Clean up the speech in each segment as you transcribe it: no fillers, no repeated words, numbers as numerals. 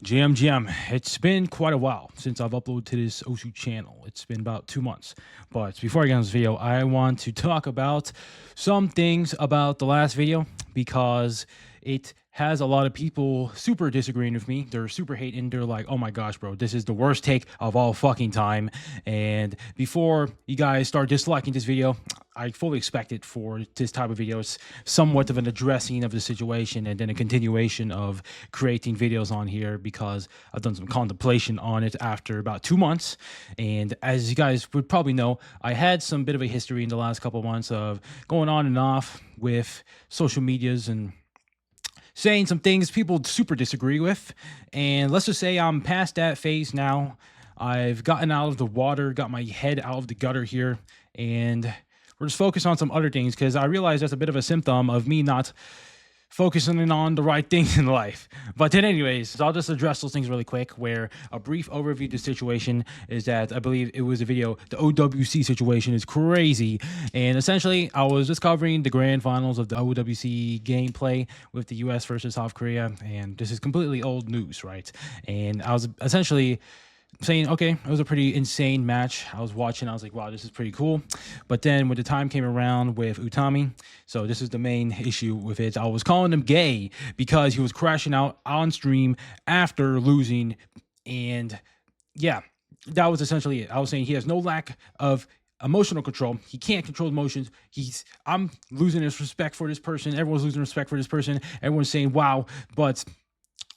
GM, it's been quite a while since I've uploaded to this Osu channel. It's been about 2 months. But before I get on this video, I want to talk about some things about the last video because it has a lot of people super disagreeing with me. They're super hating. They're like, oh my gosh, bro, this is the worst take of all fucking time. And before you guys start disliking this video, I fully expect it for this type of video. It's somewhat of an addressing of the situation and then a continuation of creating videos on here because I've done some contemplation on it after about 2 months. And as you guys would probably know, I had some bit of a history in the last couple of months of going on and off with social medias and saying some things people super disagree with. And let's just say I'm past that phase now. I've gotten out of the water, got my head out of the gutter here, and we're just focused on some other things because I realize that's a bit of a symptom of me not focusing on the right things in life. But then anyways, so I'll just address those things really quick, where a brief overview of the situation is that I believe it was a video. The OWC situation is crazy. And essentially, I was just covering the grand finals of the OWC gameplay with the US versus South Korea. And this is completely old news, right? And I was essentially saying, okay, it was a pretty insane match. I was watching, I was like, wow, this is pretty cool. But then when the time came around with Utami, so this is the main issue with it, I was calling him gay because he was crashing out on stream after losing. And yeah, that was essentially it. I was saying he has no lack of emotional control. He can't control emotions. I'm losing his respect for this person. Everyone's losing respect for this person. Everyone's saying, wow. But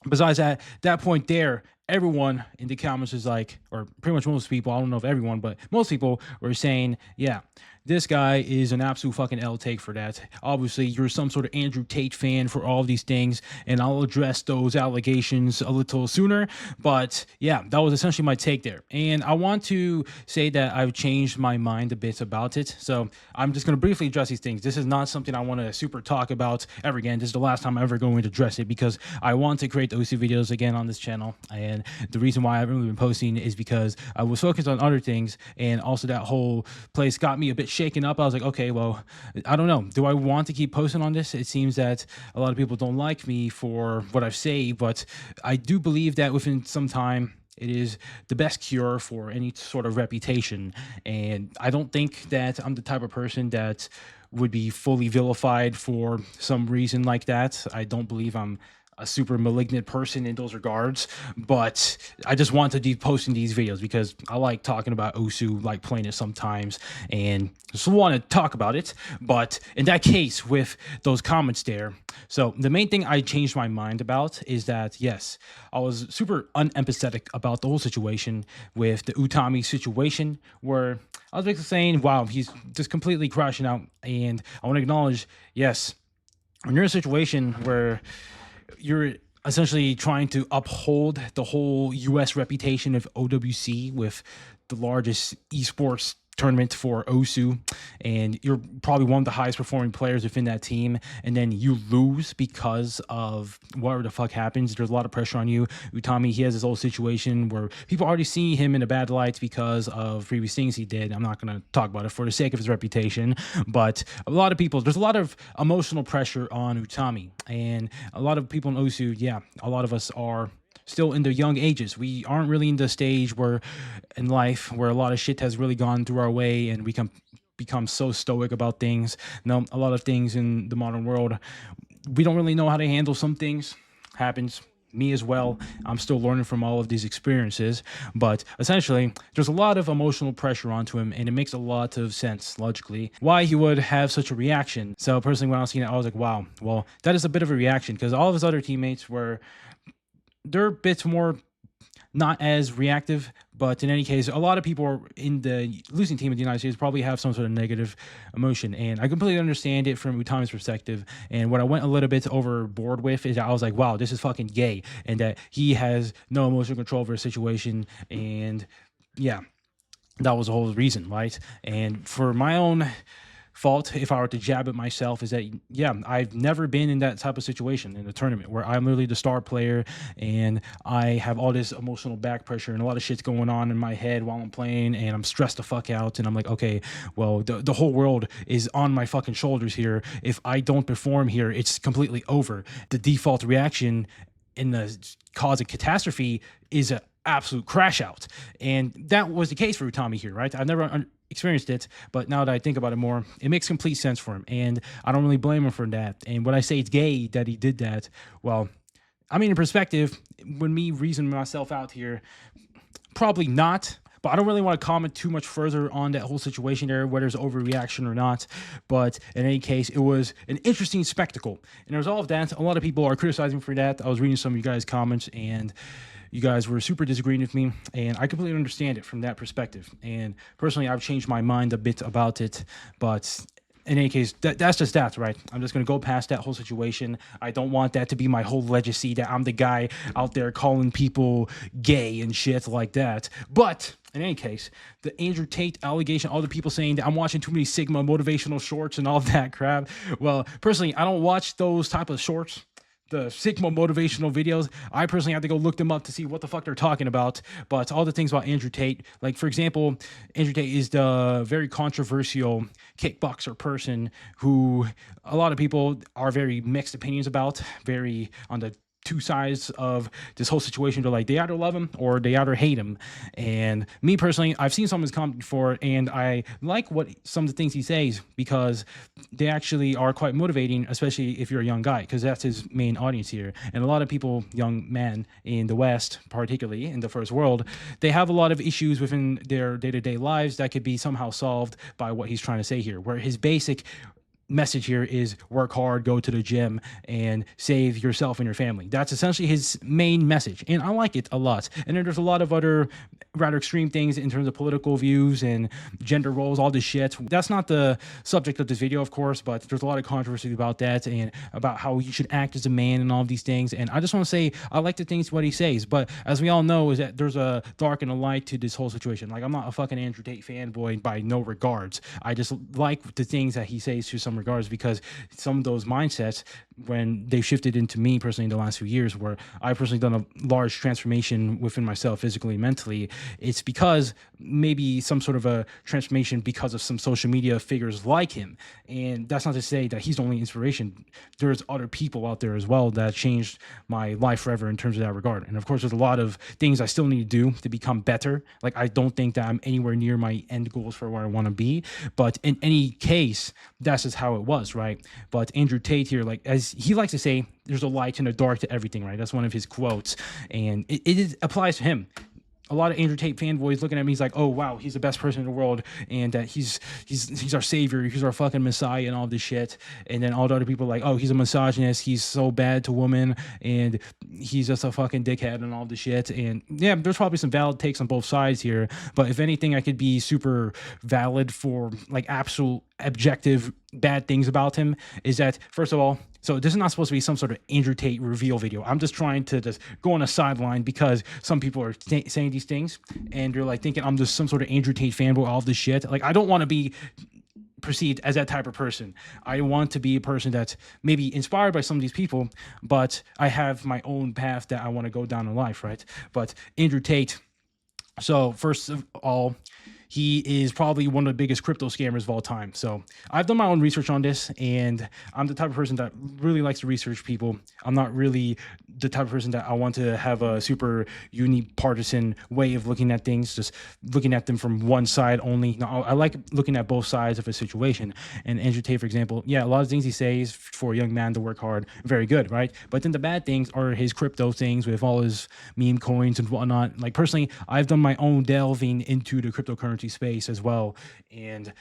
besides that point there, everyone in the comments is like, or pretty much most people, I don't know if everyone, but most people were saying, yeah, this guy is an absolute fucking L take for that. Obviously, you're some sort of Andrew Tate fan for all of these things, and I'll address those allegations a little sooner. But yeah, that was essentially my take there. And I want to say that I've changed my mind a bit about it. So I'm just going to briefly address these things. This is not something I want to super talk about ever again. This is the last time I'm ever going to address it because I want to create OC videos again on this channel. And the reason why I haven't really been posting is because I was focused on other things, and also that whole place got me a bit shaken up. I was like, okay, well, I don't know. Do I want to keep posting on this? It seems that a lot of people don't like me for what I've said, but I do believe that within some time, it is the best cure for any sort of reputation. And I don't think that I'm the type of person that would be fully vilified for some reason like that. I don't believe I'm a super malignant person in those regards, but I just want to be posting these videos because I like talking about Osu, like playing it sometimes, and just want to talk about it. But in that case, with those comments there, so the main thing I changed my mind about is that, yes, I was super unempathetic about the whole situation with the Utami situation, where I was basically saying, wow, he's just completely crashing out. And I want to acknowledge, yes, when you're in a situation where you're essentially trying to uphold the whole US reputation of OWC with the largest esports tournament for OSU, and you're probably one of the highest performing players within that team, and then you lose because of whatever the fuck happens. There's a lot of pressure on you. Utami, he has this whole situation where people already see him in a bad light because of previous things he did. I'm not going to talk about it for the sake of his reputation, but a lot of people, there's a lot of emotional pressure on Utami, and a lot of people in OSU, yeah, a lot of us are still in the young ages. We aren't really in the stage where in life where a lot of shit has really gone through our way and we can become so stoic about things. No, a lot of things in the modern world, we don't really know how to handle some things. Happens. Me as well. I'm still learning from all of these experiences, but essentially there's a lot of emotional pressure onto him, and it makes a lot of sense logically why he would have such a reaction. So personally, when I was seeing it, I was like, wow, well, that is a bit of a reaction, because all of his other teammates were, they're a bit more not as reactive, but in any case, a lot of people in the losing team of the United States probably have some sort of negative emotion, and I completely understand it from Utami's perspective. And what I went a little bit overboard with is I was like, wow, this is fucking gay, and that he has no emotional control over a situation, and yeah, that was the whole reason, right? And for my own fault, if I were to jab at myself, is that, yeah, I've never been in that type of situation in a tournament where I'm literally the star player and I have all this emotional back pressure and a lot of shit's going on in my head while I'm playing, and I'm stressed the fuck out, and I'm like, okay, well, the whole world is on my fucking shoulders here. If I don't perform here, it's completely over. The default reaction in the cause of catastrophe is an absolute crash out. And that was the case for Utami here, right? I've never experienced it, but now that I think about it more, it makes complete sense for him. And I don't really blame him for that. And when I say it's gay that he did that, well, I mean, in perspective, when me reasoning myself out here, probably not. But I don't really want to comment too much further on that whole situation there, whether it's overreaction or not. But in any case, it was an interesting spectacle. And there's all of that. A lot of people are criticizing for that. I was reading some of you guys' comments, and you guys were super disagreeing with me, and I completely understand it from that perspective. And personally, I've changed my mind a bit about it, but in any case, that's just that, right? I'm just going to go past that whole situation. I don't want that to be my whole legacy, that I'm the guy out there calling people gay and shit like that. But in any case, the Andrew Tate allegation, all the people saying that I'm watching too many Sigma motivational shorts and all that crap. Well, personally, I don't watch those type of shorts, the Sigma motivational videos. I personally have to go look them up to see what the fuck they're talking about. But all the things about Andrew Tate, like for example, Andrew Tate is the very controversial kickboxer person who a lot of people are very mixed opinions about, very on the two sides of this whole situation. They're like, they either love him or they either hate him. And me personally, I've seen some of his comments before, and I like what some of the things he says because they actually are quite motivating, especially if you're a young guy, because that's his main audience here. And a lot of people, young men in the West, particularly in the first world, they have a lot of issues within their day-to-day lives that could be somehow solved by what he's trying to say here, where his basic message here is work hard, go to the gym, and save yourself and your family. That's essentially his main message, and I like it a lot. And then there's a lot of other rather extreme things in terms of political views and gender roles, all this shit. That's not the subject of this video, of course, but there's a lot of controversy about that and about how you should act as a man and all of these things. And I just want to say I like the things what he says, but as we all know, is that there's a dark and a light to this whole situation. Like, I'm not a fucking Andrew Tate fanboy by no regards. I just like the things that he says to some regards, because some of those mindsets, when they shifted into me personally in the last few years, where I personally done a large transformation within myself physically and mentally, it's because maybe some sort of a transformation because of some social media figures like him. And that's not to say that he's the only inspiration. There's other people out there as well that changed my life forever in terms of that regard. And of course, there's a lot of things I still need to do to become better. Like, I don't think that I'm anywhere near my end goals for where I want to be, but in any case, that's just how it was, right? But Andrew Tate here, like, as he likes to say, there's a light and a dark to everything, right? That's one of his quotes, and it applies to him. A lot of Andrew Tate fanboys looking at me, he's like, oh wow, he's the best person in the world, and that he's our savior, he's our fucking messiah and all this shit. And then all the other people are like, oh, he's a misogynist, he's so bad to women, and he's just a fucking dickhead and all this shit. And yeah, there's probably some valid takes on both sides here, but if anything, I could be super valid for like absolute objective bad things about him, is that, first of all, so this is not supposed to be some sort of Andrew Tate reveal video. I'm just trying to just go on a sideline because some people are saying these things and they're like thinking I'm just some sort of Andrew Tate fanboy, all this shit. Like, I don't want to be perceived as that type of person. I want to be a person that's maybe inspired by some of these people, but I have my own path that I want to go down in life, right? But Andrew Tate, so first of all, he is probably one of the biggest crypto scammers of all time. So I've done my own research on this, and I'm the type of person that really likes to research people. I'm not really the type of person that I want to have a super unipartisan way of looking at things, just looking at them from one side only. No, I like looking at both sides of a situation. And Andrew Tate, for example, yeah, a lot of things he says for a young man to work hard, very good, right? But then the bad things are his crypto things with all his meme coins and whatnot. Like, personally, I've done my own delving into the cryptocurrency space as well, and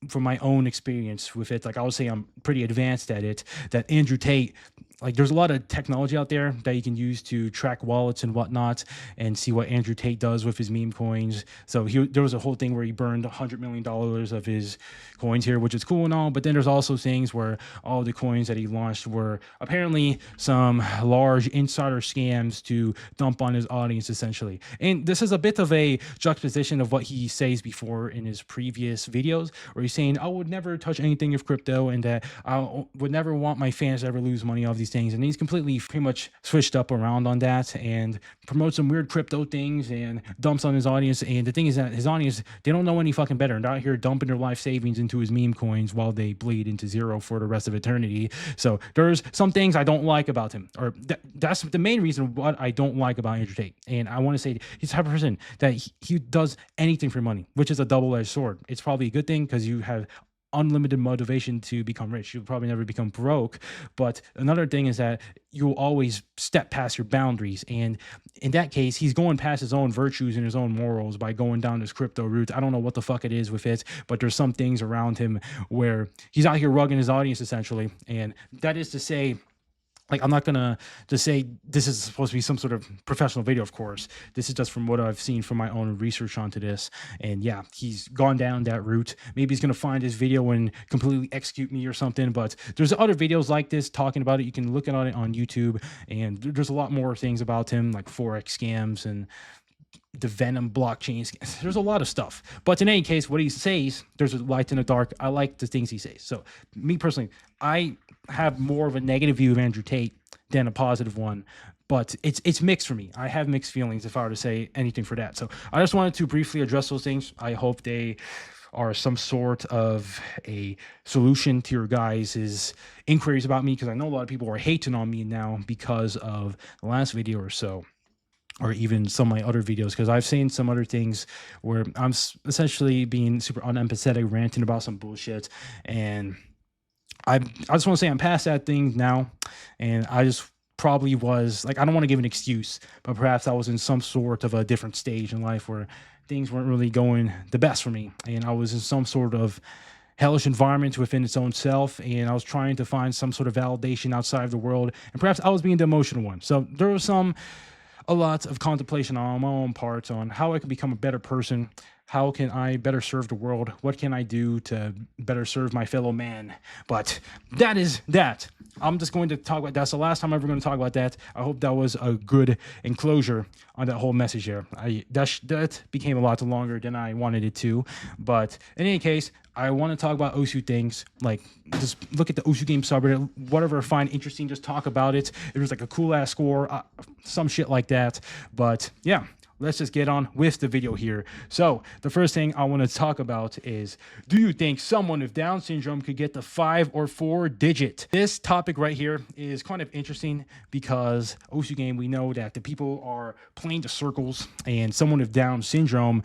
from my own experience with it, like, I would say I'm pretty advanced at it. That Andrew Tate, like, there's a lot of technology out there that you can use to track wallets and whatnot and see what Andrew Tate does with his meme coins. So there was a whole thing where he burned $100 million of his coins here, which is cool and all. But then there's also things where all the coins that he launched were apparently some large insider scams to dump on his audience, essentially. And this is a bit of a juxtaposition of what he says before in his previous videos, where he's saying, I would never touch anything of crypto, and that I would never want my fans to ever lose money off these these things, and he's completely pretty much switched up around on that and promotes some weird crypto things and dumps on his audience. And the thing is that his audience, they don't know any fucking better. They're out here dumping their life savings into his meme coins while they bleed into zero for the rest of eternity. So there's some things I don't like about him, or that's the main reason what I don't like about Andrew Tate. And I want to say he's the type of person that he does anything for money, which is a double-edged sword. It's probably a good thing because you have unlimited motivation to become rich. You'll probably never become broke. But another thing is that you'll always step past your boundaries. And in that case, he's going past his own virtues and his own morals by going down this crypto route. I don't know what the fuck it is with it, but there's some things around him where he's out here rugging his audience essentially. And that is to say, like, I'm not gonna just say this is supposed to be some sort of professional video, of course. This is just from what I've seen from my own research onto this. And yeah, he's gone down that route. Maybe he's gonna find his video and completely execute me or something, but there's other videos like this talking about it. You can look at it on YouTube, and there's a lot more things about him, like Forex scams and the Venom blockchain. There's a lot of stuff. But in any case, what he says, there's a light in the dark. I like the things he says. So me personally, I have more of a negative view of Andrew Tate than a positive one. But it's mixed for me. I have mixed feelings if I were to say anything for that. So I just wanted to briefly address those things. I hope they are some sort of a solution to your guys' inquiries about me, because I know a lot of people are hating on me now because of the last video or so, or even some of my other videos, because I've seen some other things where I'm essentially being super unempathetic, ranting about some bullshit. And I just want to say I'm past that thing now. And I just probably was, like, I don't want to give an excuse, but perhaps I was in some sort of a different stage in life where things weren't really going the best for me. And I was in some sort of hellish environment within its own self, and I was trying to find some sort of validation outside of the world. And perhaps I was being the emotional one. So there was a lot of contemplation on my own part on how I can become a better person. How can I better serve the world? What can I do to better serve my fellow man? But that is that. I'm just going to talk about that's the last time I'm ever going to talk about that. I hope that was a good enclosure on that whole message here. That became a lot longer than I wanted it to. But in any case, I want to talk about OSU things. Like, just look at the OSU game subreddit, whatever I find interesting, just talk about it. It was like a cool ass score, some shit like that. But yeah, let's just get on with the video here. So the first thing I want to talk about is, do you think someone with Down syndrome could get the 5 or 4 digit? This topic right here is kind of interesting because OSU game, we know that the people are playing the circles, and someone with Down syndrome,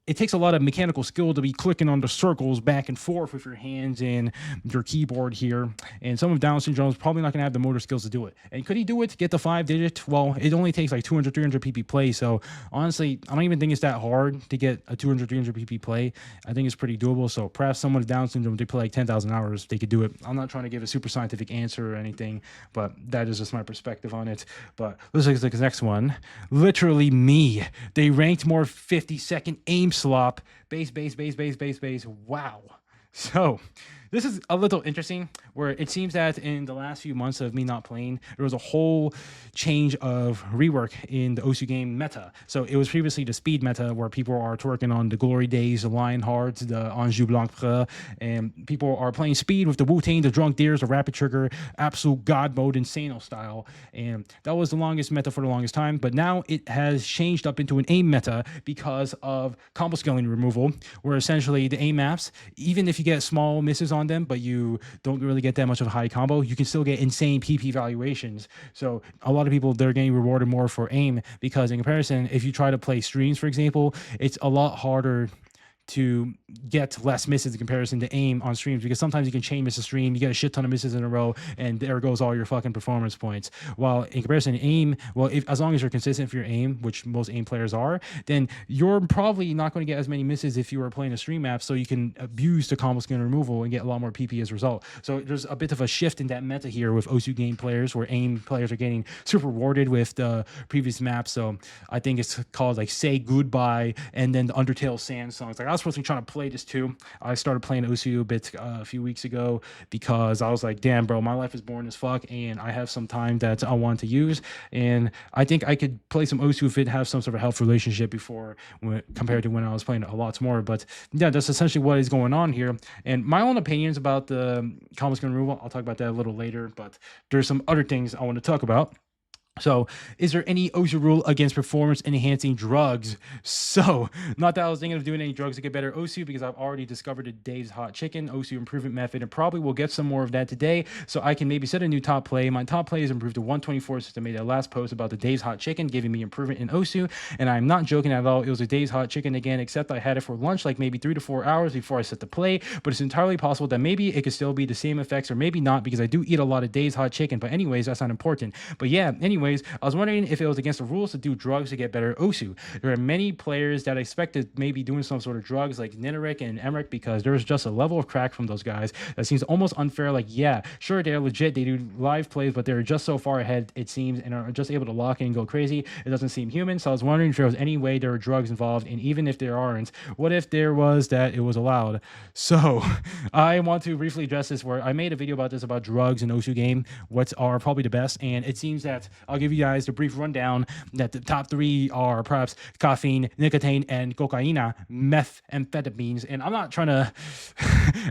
it takes a lot of mechanical skill to be clicking on the circles back and forth with your hands and your keyboard here. And someone with Down syndrome is probably not going to have the motor skills to do it. And could he do it to get the 5 digit? Well, it only takes like 200, 300 PP play. So honestly, I don't even think it's that hard to get a 200, 300 PP play. I think it's pretty doable. So perhaps someone with Down syndrome, they play like 10,000 hours, they could do it. I'm not trying to give a super scientific answer or anything, but that is just my perspective on it. But let's look at the next one. Literally me. They ranked more 50-second aim slop, base. Wow. So this is a little interesting, where it seems that in the last few months of me not playing, there was a whole change of rework in the OSU game meta. So it was previously the speed meta, where people are twerking on the Glory Days, the Lionhearts, the Anjou Blanc Preux, and people are playing speed with the Wu-Tang, the Drunk Deers, the Rapid Trigger, Absolute God Mode, Insano style. And that was the longest meta for the longest time, but now it has changed up into an aim meta because of combo scaling removal, where essentially the aim maps, even if you get small misses on them, but you don't really get that much of a high combo, you can still get insane PP valuations. So a lot of people, they're getting rewarded more for aim, because in comparison, if you try to play streams, for example, it's a lot harder to get less misses in comparison to aim on streams, because sometimes you can chain miss a stream, you get a shit ton of misses in a row, and there goes all your fucking performance points. While in comparison, aim, well, as long as you're consistent for your aim, which most aim players are, then you're probably not going to get as many misses if you were playing a stream map, so you can abuse the combo skin removal and get a lot more PP as a result. So there's a bit of a shift in that meta here with OSU game players, where aim players are getting super rewarded with the previous map. So I think it's called like Say Goodbye and then the Undertale Sand songs. Like, I was personally trying to play this too. I started playing Osu a bit a few weeks ago because I was like, damn, bro, my life is boring as fuck, and I have some time that I want to use, and I think I could play some Osu if it has some sort of health relationship before compared to when I was playing a lot more. But yeah, that's essentially what is going on here. And my own opinions about the combo skin removal, I'll talk about that a little later, but there's some other things I want to talk about. So, is there any OSHA rule against performance-enhancing drugs? So, not that I was thinking of doing any drugs to get better OSU, because I've already discovered a Dave's Hot Chicken OSU improvement method, and probably will get some more of that today, so I can maybe set a new top play. My top play is improved to 124 since I made that last post about the Dave's Hot Chicken, giving me improvement in OSU, and I'm not joking at all. It was a Dave's Hot Chicken again, except I had it for lunch, like maybe 3 to 4 hours before I set the play, but it's entirely possible that maybe it could still be the same effects, or maybe not, because I do eat a lot of Dave's Hot Chicken. But anyways, that's not important. But yeah, anyways, I was wondering if it was against the rules to do drugs to get better OSU. There are many players that expected maybe doing some sort of drugs like Nineric and Emmerich, because there's just a level of crack from those guys that seems almost unfair. Like, yeah, sure, they're legit, they do live plays, but they're just so far ahead, it seems, and are just able to lock in and go crazy. It doesn't seem human. So I was wondering if there was any way there were drugs involved, and even if there aren't, what if there was, that it was allowed? So I want to briefly address this, where I made a video about this, about drugs in OSU game, what are probably the best, and it seems that I'll give you guys the brief rundown that the top 3 are perhaps caffeine, nicotine, and cocaine, methamphetamines. And I'm not trying to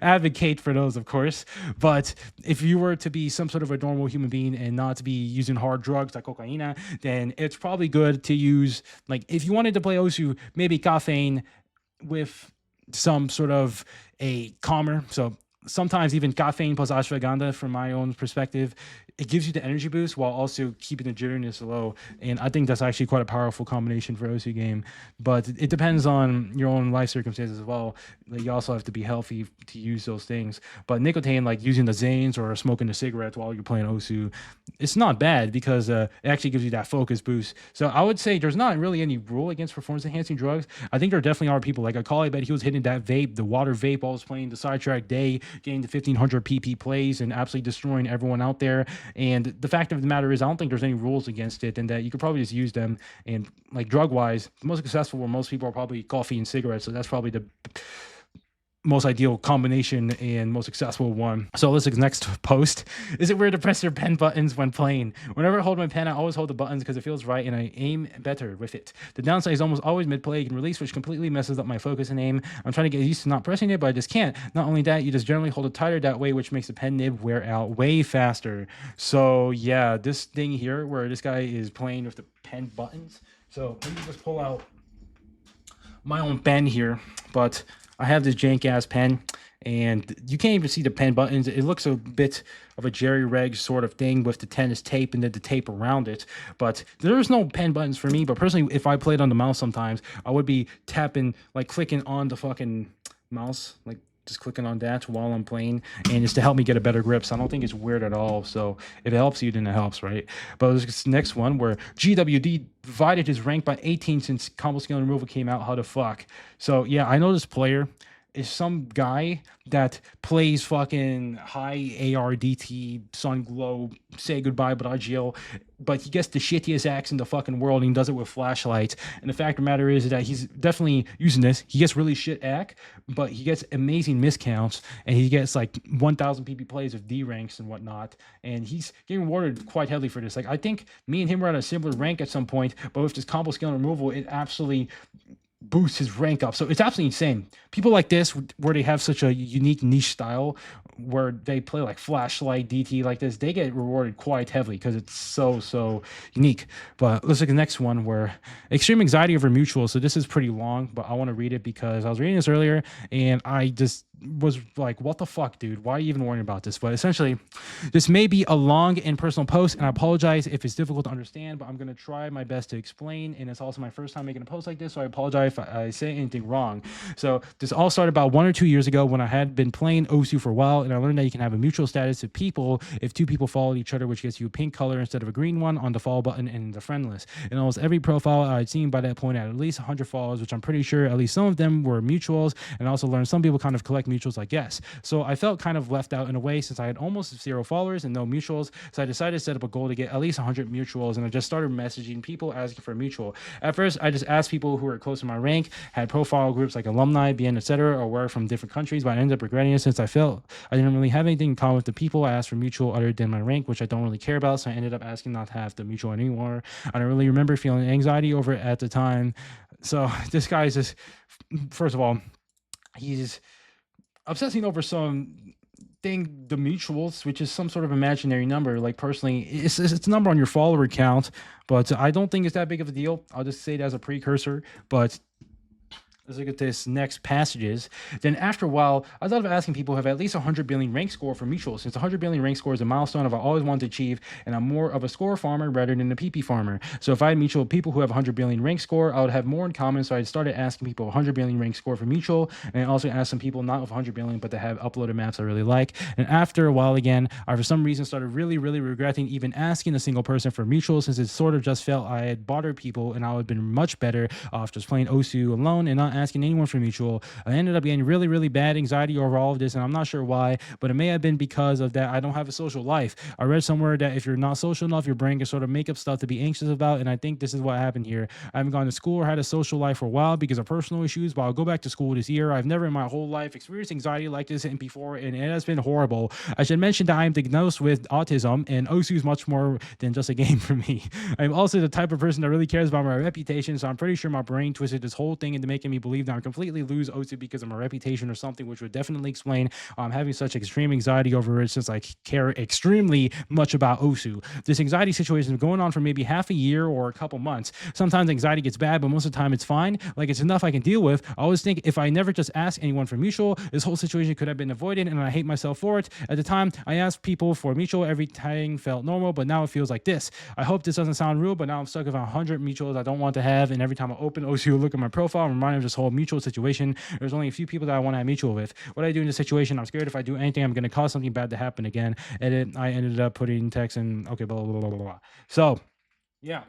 advocate for those, of course, but if you were to be some sort of a normal human being and not to be using hard drugs like cocaine, then it's probably good to use, like, if you wanted to play OSU, maybe caffeine with some sort of a calmer. So sometimes even caffeine plus ashwagandha, from my own perspective, it gives you the energy boost while also keeping the jitteriness low. And I think that's actually quite a powerful combination for OSU game. But it depends on your own life circumstances as well. Like, you also have to be healthy to use those things. But nicotine, like using the Zanes or smoking the cigarettes while you're playing OSU, it's not bad, because it actually gives you that focus boost. So I would say there's not really any rule against performance enhancing drugs. I think there definitely are people, like I bet he was hitting that vape, the water vape, while I was playing the sidetrack day, getting the 1500 PP plays and absolutely destroying everyone out there. And the fact of the matter is, I don't think there's any rules against it, and that you could probably just use them. And like drug wise, the most successful where most people are probably coffee and cigarettes. So that's probably the most ideal combination and most successful one. So let's look at the next post. Is it weird to press your pen buttons when playing? Whenever I hold my pen, I always hold the buttons because it feels right and I aim better with it. The downside is almost always mid-play and release, which completely messes up my focus and aim. I'm trying to get used to not pressing it, but I just can't. Not only that, you just generally hold it tighter that way, which makes the pen nib wear out way faster. So yeah, this thing here where this guy is playing with the pen buttons. So let me just pull out my own pen here, but I have this jank ass pen, and you can't even see the pen buttons. It looks a bit of a jerry rig sort of thing with the tennis tape and then the tape around it. But there's no pen buttons for me. But personally, if I played on the mouse sometimes, I would be tapping, like clicking on the fucking mouse, like just clicking on that while I'm playing, and it's to help me get a better grip. So I don't think it's weird at all. So if it helps you, then it helps, right? But there's this next one where GWD divided his rank by 18 since combo skill removal came out. How the fuck? So yeah, I know this player is some guy that plays fucking high ARDT, Sun Glow, Say Goodbye Bragio, but he gets the shittiest axe in the fucking world, and he does it with flashlights. And the fact of the matter is that he's definitely using this. He gets really shit act, but he gets amazing miscounts, and he gets like 1,000 PP plays with D ranks and whatnot, and he's getting rewarded quite heavily for this. Like, I think me and him were at a similar rank at some point, but with this combo skill removal, it absolutely boosts his rank up. So it's absolutely insane. People like this, where they have such a unique niche style, where they play like flashlight DT like this, they get rewarded quite heavily because it's so unique. But let's look at the next one, where extreme anxiety over mutual. So this is pretty long, but I want to read it because I was reading this earlier and I just was like, what the fuck, dude? Why are you even worrying about this? But essentially, this may be a long and personal post, and I apologize if it's difficult to understand, but I'm going to try my best to explain. And it's also my first time making a post like this, so I apologize if I say anything wrong. So this all started about 1 or 2 years ago when I had been playing OSU for a while, and I learned that you can have a mutual status of people if 2 people follow each other, which gets you a pink color instead of a green one on the follow button and the friend list. And almost every profile I'd seen by that point had at least 100 followers, which I'm pretty sure at least some of them were mutuals. And I also learned some people kind of collect mutuals, I guess. So I felt kind of left out in a way since I had almost 0 followers and no mutuals. So I decided to set up a goal to get at least 100 mutuals, and I just started messaging people asking for a mutual. At first, I just asked people who were close to my rank, had profile groups like alumni, BN, etc., or were from different countries, but I ended up regretting it since I felt I didn't really have anything in common with the people I asked for mutual other than my rank, which I don't really care about. So I ended up asking not to have the mutual anymore. I don't really remember feeling anxiety over it at the time. So this guy is just, first of all, he's obsessing over some thing, the mutuals, which is some sort of imaginary number. Like personally, it's a number on your follower count, but I don't think it's that big of a deal. I'll just say it as a precursor. But let's look at this next passages. Then after a while, I thought of asking people who have at least 100 billion rank score for mutuals, since 100 billion rank score is a milestone I've always wanted to achieve, and I'm more of a score farmer rather than a PP farmer. So if I had mutual people who have 100 billion rank score, I would have more in common. So I started asking people 100 billion rank score for mutual, and I also asked some people not of 100 billion, but that have uploaded maps I really like. And after a while again, I for some reason started really regretting even asking a single person for mutual, since it sort of just felt I had bothered people, and I would have been much better off just playing Osu alone and not asking anyone for mutual. I ended up getting really bad anxiety over all of this, and I'm not sure why, but it may have been because of that I don't have a social life. I read somewhere that if you're not social enough, your brain can sort of make up stuff to be anxious about, and I think this is what happened here. I haven't gone to school or had a social life for a while because of personal issues, but I'll go back to school this year. I've never in my whole life experienced anxiety like this before, and it has been horrible. I should mention that I am diagnosed with autism, and Osu is much more than just a game for me. I'm also the type of person that really cares about my reputation, so I'm pretty sure my brain twisted this whole thing into making me believe that I'm completely lose Osu because of my reputation or something, which would definitely explain having such extreme anxiety over it, since I care extremely much about Osu. This anxiety situation is going on for maybe half a year or a couple months. Sometimes anxiety gets bad, but most of the time it's fine. Like, it's enough I can deal with. I always think if I never just ask anyone for mutual, this whole situation could have been avoided, and I hate myself for it. At the time, I asked people for mutual, everything felt normal, but now it feels like this. I hope this doesn't sound rude, but now I'm stuck with 100 mutuals I don't want to have, and every time I open Osu, look at my profile, I'm reminded of this whole mutual situation. There's only a few people that I want to have mutual with. What I do in this situation, I'm scared if I do anything, I'm going to cause something bad to happen again. And I ended up putting text and okay, blah, blah, blah, blah, blah. So, yeah.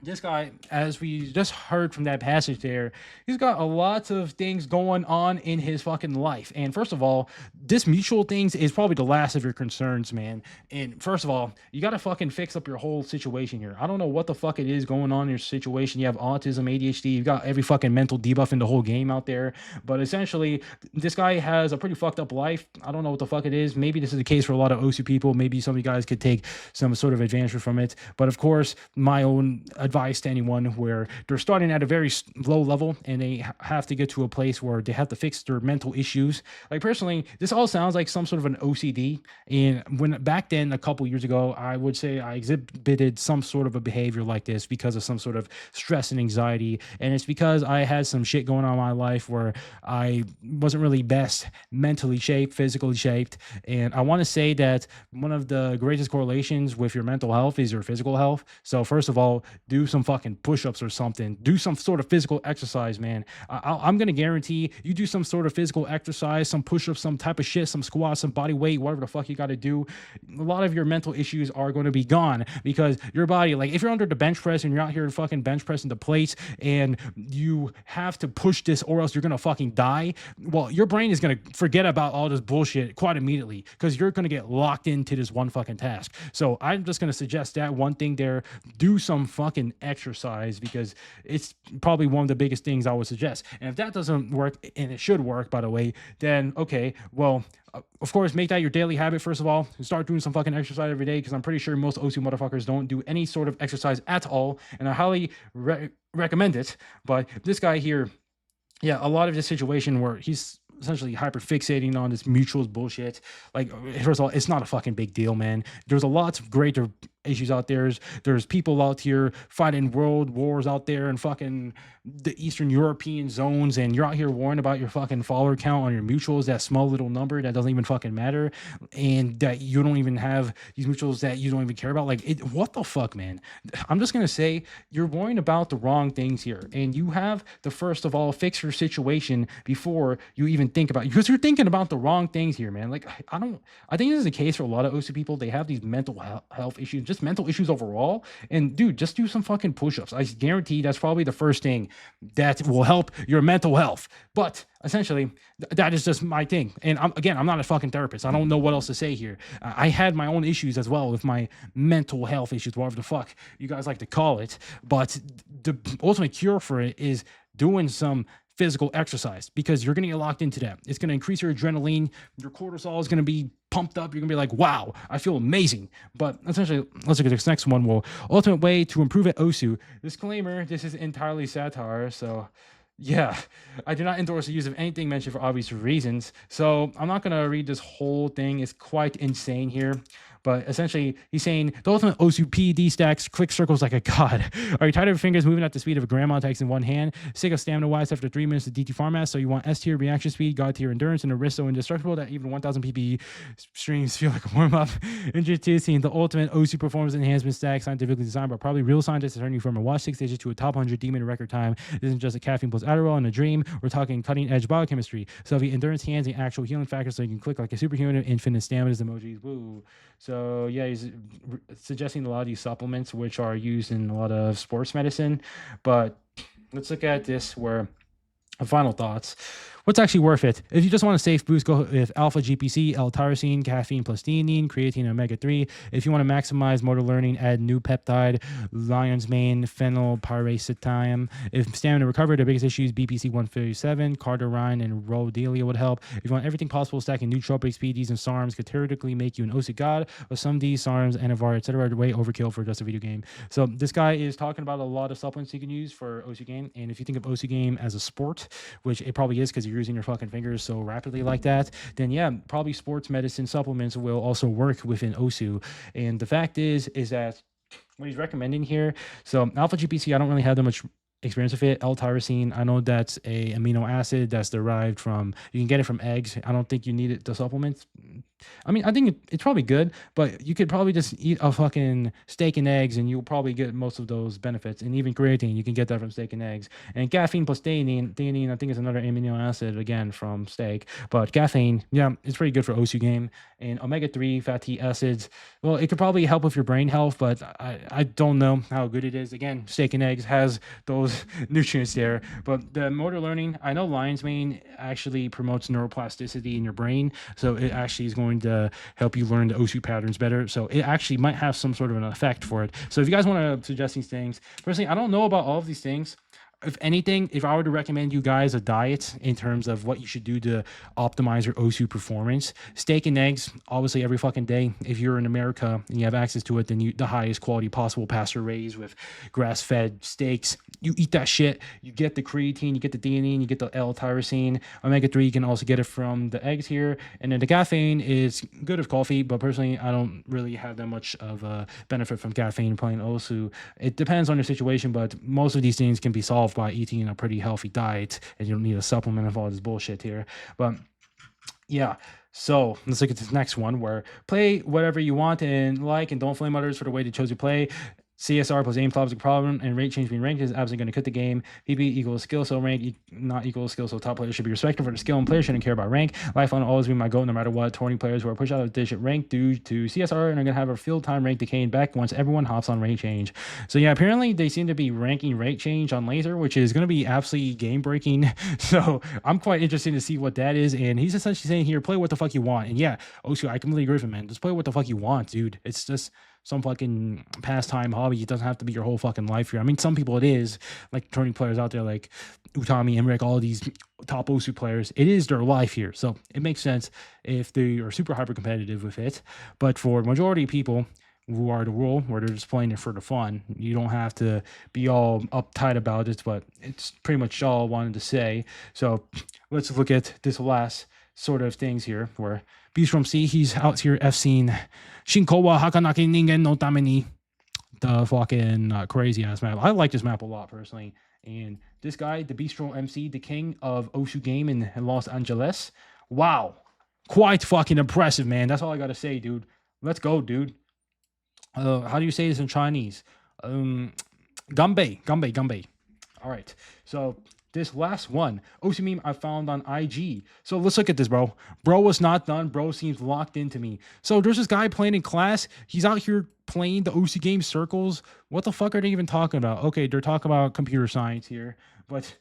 This guy, as we just heard from that passage there, he's got a lot of things going on in his fucking life. And first of all, this mutual things is probably the last of your concerns, man. And first of all, you got to fucking fix up your whole situation here. I don't know what the fuck it is going on in your situation. You have autism, ADHD, you've got every fucking mental debuff in the whole game out there. But essentially, this guy has a pretty fucked up life. I don't know what the fuck it is. Maybe this is the case for a lot of Osu people. Maybe some of you guys could take some sort of advantage from it. But of course, my own advice to anyone where they're starting at a very low level and they have to get to a place where they have to fix their mental issues. Like, personally, this all sounds like some sort of an OCD. And when back then, a couple years ago, I would say I exhibited some sort of a behavior like this because of some sort of stress and anxiety. And it's because I had some shit going on in my life where I wasn't really best mentally shaped, physically shaped. And I want to say that one of the greatest correlations with your mental health is your physical health. So first of all, do some fucking push-ups or something. Do some sort of physical exercise, man. I'm gonna guarantee you do some sort of physical exercise, some push-ups, some type of shit, some squats, some body weight, whatever the fuck you got to do. A lot of your mental issues are going to be gone because your body, like, if you're under the bench press and you're out here fucking bench pressing the plates and you have to push this or else you're gonna fucking die, well, your brain is gonna forget about all this bullshit quite immediately because you're gonna get locked into this one fucking task. So I'm just gonna suggest that one thing there. Do some fucking exercise, because it's probably one of the biggest things I would suggest. And if that doesn't work, and it should work, by the way, then okay, well, of course, make that your daily habit. First of all, start doing some fucking exercise every day, because I'm pretty sure most Osu motherfuckers don't do any sort of exercise at all, and I highly recommend it. But this guy here, yeah, a lot of this situation where he's essentially hyper fixating on this mutuals bullshit. Like, first of all, it's not a fucking big deal, man. There's a lot of greater issues out there. There's people out here fighting world wars out there in fucking the Eastern European zones, and you're out here worrying about your fucking follower count on your mutuals, that small little number that doesn't even fucking matter, and that you don't even have these mutuals that you don't even care about. Like, what the fuck, man? I'm just gonna say you're worrying about the wrong things here, and you have to first of all fix your situation before you even think about it, because you're thinking about the wrong things here, man. Like, I think this is the case for a lot of Osu people. They have these mental health issues. just mental issues overall. And dude, just do some fucking push-ups. I guarantee that's probably the first thing that will help your mental health. But essentially, that is just my thing. And I'm not a fucking therapist. I don't know what else to say here. I had my own issues as well with my mental health issues, whatever the fuck you guys like to call it. But the ultimate cure for it is doing some physical exercise, because you're going to get locked into that. It's going to increase your adrenaline. Your cortisol is going to be pumped up. You're going to be like, wow, I feel amazing. But essentially, let's look at this next one. Well, ultimate way to improve at OSU. Disclaimer, this is entirely satire. So yeah, I do not endorse the use of anything mentioned for obvious reasons. So I'm not going to read this whole thing. It's quite insane here. But essentially, he's saying the ultimate OSU PED stacks click circles like a god. Are you tired of your fingers moving at the speed of a grandma types in one hand? Sick of stamina wise after 3 minutes of DT format? So you want S tier reaction speed, god tier endurance, and a wrist so indestructible that even 1000 pp streams feel like a warm up. Introducing the ultimate OSU performance enhancement stack, scientifically designed by probably real scientists to turn you from a watch 6 digits to a top 100 demon in record time. This isn't just a caffeine plus Adderall and a dream. We're talking cutting edge biochemistry. So the endurance hands and actual healing factors, so you can click like a superhuman. Infinite stamina emojis. Woo. So yeah, he's suggesting a lot of these supplements, which are used in a lot of sports medicine. But let's look at this where final thoughts. What's actually worth it? If you just want a safe boost, go with alpha GPC, L-tyrosine, caffeine plus theanine, creatine, omega-3. If you want to maximize motor learning, add new peptide, lion's mane, phenylpyracetine. If stamina recovery, the biggest issue is BPC 137, cardarine, and rhodelia would help. If you want everything possible, stacking nootropics, PDs, and SARMs could theoretically make you an OC god, but some Ds, SARMs, Anavar, etc. are way overkill for just a video game. So this guy is talking about a lot of supplements you can use for OC game. And if you think of OC game as a sport, which it probably is because you're using your fucking fingers so rapidly like that, then yeah, probably sports medicine supplements will also work within OSU. And the fact is that what he's recommending here, so alpha GPC, I don't really have that much experience with it. L-tyrosine, I know that's a amino acid that's derived from, you can get it from eggs. I don't think you need it to supplement. I mean, I think it's probably good, but you could probably just eat a fucking steak and eggs and you'll probably get most of those benefits. And even creatine, you can get that from steak and eggs. And caffeine plus theanine, I think is another amino acid, again, from steak. But caffeine, yeah, it's pretty good for OSU game. And omega-3 fatty acids, well, it could probably help with your brain health, but I don't know how good it is. Again, steak and eggs has those nutrients there. But the motor learning, I know lion's mane actually promotes neuroplasticity in your brain. So it actually is going to help you learn the OSU patterns better. So it actually might have some sort of an effect for it. So if you guys want to suggest these things, personally, I don't know about all of these things. If anything, if I were to recommend you guys a diet in terms of what you should do to optimize your OSU performance, steak and eggs, obviously every fucking day. If you're in America and you have access to it, then the highest quality possible, pasture raised with grass-fed steaks. You eat that shit. You get the creatine, you get the theanine, you get the L-tyrosine, omega-3. You can also get it from the eggs here. And then the caffeine is good with coffee, but personally, I don't really have that much of a benefit from caffeine playing OSU. It depends on your situation, but most of these things can be solved by eating a pretty healthy diet, and you don't need a supplement of all this bullshit here. But yeah, so let's look at this next one, where play whatever you want and like, and don't flame others for the way they chose to play. CSR plus aim solves the problem, and rate change being ranked is absolutely going to cut the game. PP equals skill, so rank not equal skill, so top players should be respected for their skill, and players shouldn't care about rank. Life will always be my goal no matter what. 20 players who are pushed out of digit rank due to CSR and are going to have a field time rank decaying back once everyone hops on rate change. So yeah, apparently they seem to be ranking rate change on laser, which is going to be absolutely game breaking. So I'm quite interested to see what that is. And he's essentially saying here, play what the fuck you want. And yeah, Osu, I completely agree with him, man. Just play what the fuck you want, dude. It's just some fucking pastime hobby. It doesn't have to be your whole fucking life here. I mean, some people it is, like tourney players out there like Utami, Emmerich, all of these top OSU players. It is their life here. So it makes sense if they are super hyper competitive with it. But for majority of people who are the rule, where they're just playing it for the fun, you don't have to be all uptight about it, but it's pretty much all I wanted to say. So let's look at this last sort of things here, where Beast from C, he's out here F-scene Shinko wa Hakanaki Ningen no Tameni. The fucking crazy ass map. I like this map a lot personally. And this guy, the Bistro MC, the king of Osu game in Los Angeles. Wow. Quite fucking impressive, man. That's all I gotta say, dude. Let's go, dude. How do you say this in Chinese? Ganbei. All right. So this last one, OC meme I found on IG. So let's look at this, bro. Bro was not done. Bro seems locked into me. So there's this guy playing in class. He's out here playing the OC game circles. What the fuck are they even talking about? Okay, they're talking about computer science here, but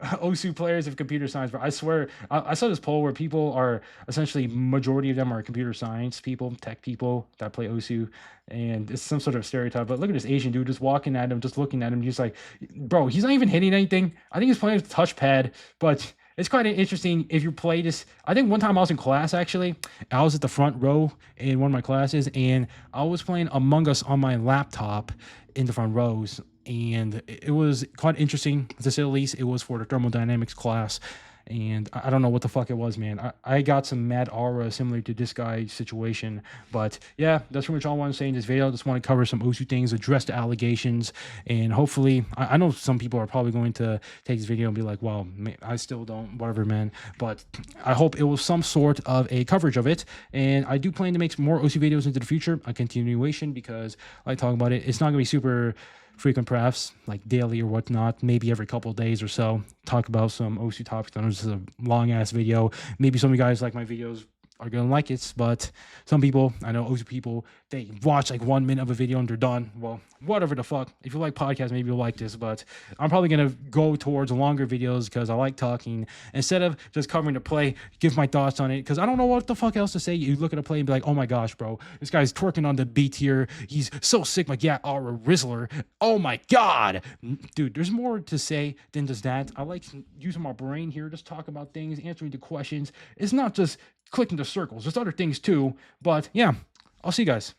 OSU players of computer science. But I swear, I saw this poll where people are essentially, majority of them are computer science people, tech people that play OSU, and it's some sort of stereotype. But look at this Asian dude just walking at him, just looking at him. He's like, bro, he's not even hitting anything. I think he's playing with touchpad, but it's quite interesting if you play this. I think one time I was in class, actually. I was at the front row in one of my classes, and I was playing Among Us on my laptop in the front rows. And it was quite interesting, to say the least. It was for the thermodynamics class. And I don't know what the fuck it was, man. I got some mad aura similar to this guy's situation. But yeah, that's pretty much all I want to say in this video. I just want to cover some OSU things, address the allegations, and hopefully, I know some people are probably going to take this video and be like, well, I still don't, whatever, man. But I hope it was some sort of a coverage of it. And I do plan to make some more OSU videos into the future, a continuation, because I talk about it. It's not going to be super frequent, perhaps like daily or whatnot, maybe every couple of days or so, talk about some OSU topics. I know this is a long ass video. Maybe some of you guys like my videos are gonna like it, but some people, I know OSU people, they watch like 1 minute of a video and they're done. Well, whatever the fuck. If you like podcasts, maybe you'll like this, but I'm probably gonna go towards longer videos because I like talking instead of just covering the play, give my thoughts on it, because I don't know what the fuck else to say. You look at a play and be like, oh my gosh, bro, this guy's twerking on the beat here. He's so sick, like, yeah, or a Rizzler. Oh my god, dude, there's more to say than just that. I like using my brain here, just talk about things, answering the questions. It's not just clicking the circles. There's other things too, but yeah, I'll see you guys.